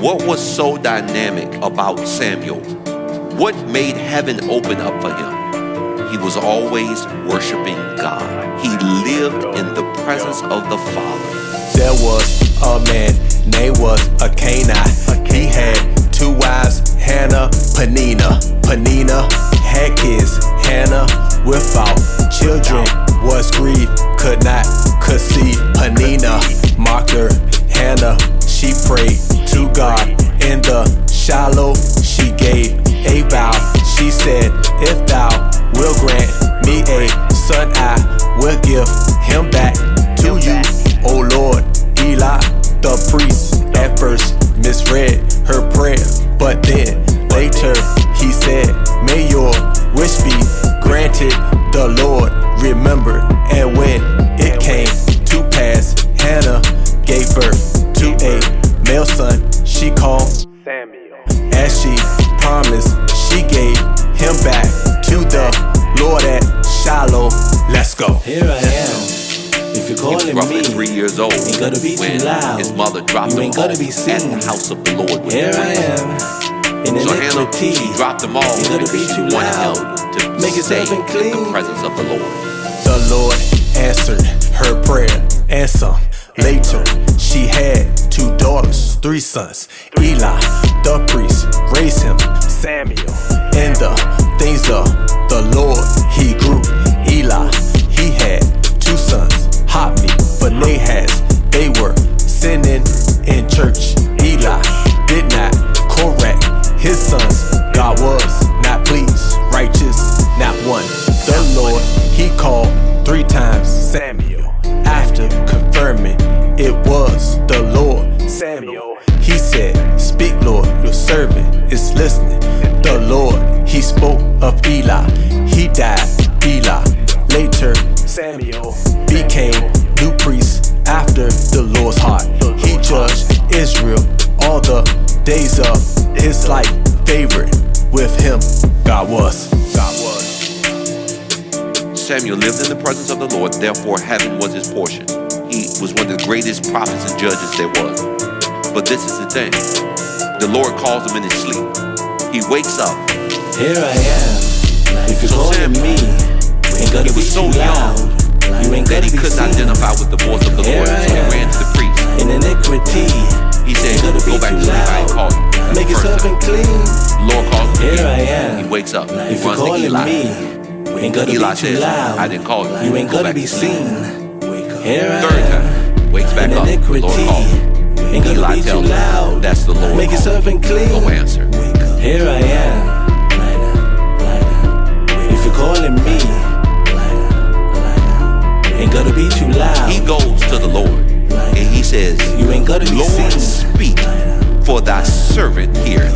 What was so dynamic about Samuel? What made heaven open up for him? He was always worshiping God. He lived in the presence of the Father. There was a man named Dakarai. He had 2 wives, Hannah, Penina. Penina had kids, Hannah without children was grieved, could not conceive. Penina mocked her, Hannah, she prayed to God in the shallow. She gave a vow, she said, if thou will grant me a son, I will give him back to you, O Lord. Eli, the priest, at first misread her prayer, but then later he said, may your wish be granted. The Lord remembered, and when it came to pass, Hannah gave birth to a male son. She called Samuel. As she promised, she gave him back to the Lord at Shiloh. Let's go. Here I am. If you're calling he was roughly me, 3 years old when loud. his mother dropped him off at the house of the Lord with Here the I am. So Hannah, she dropped them all because she wanted him to stay in the presence of the Lord. The Lord answered her prayer and some. Later, she had 2 daughters, 3 sons. Eli, the priest, raised him. Samuel, in the things of the Lord, he grew. Eli, he had 2 sons. Hophni, Phinehas, they were sinning in church. Eli did not correct his sons. God was not pleased, righteous, not one. The Lord, he called 3 times Samuel. After confirming it was the Lord, Samuel, he said, speak, Lord, your servant is listening. The Lord, he spoke of Eli. He died, Eli. Later, Samuel became new priest after the Lord's heart. He judged Israel all the days of his life. Favorite with him, God was. Samuel lived in the presence of the Lord, therefore heaven was his portion. He was one of the greatest prophets and judges there was. But this is the thing. The Lord calls him in his sleep. He wakes up. Here I am. If you're calling me, he was so young that he couldn't identify with the voice of the Lord, so he ran to the priest. In iniquity, he said, go back to sleep, I ain't called you. Make yourself clean. The Lord calls him. Here I am. He wakes up. He If you're runs to calling Eli. me, ain't gonna Eli be too says, loud. I didn't call you. You ain't Go gonna back be to sleep. seen. Here I Third am. time, wakes back In up. The iniquity, Lord calls him. ain't gonna Eli be too tells him, loud. that's the Lord Make calling. yourself clean. Go answer. Here I am. If you're calling me, ain't gonna be too loud. He goes to the Lord and he says, You ain't gonna be Lord, seen. speak, for thy servant hears.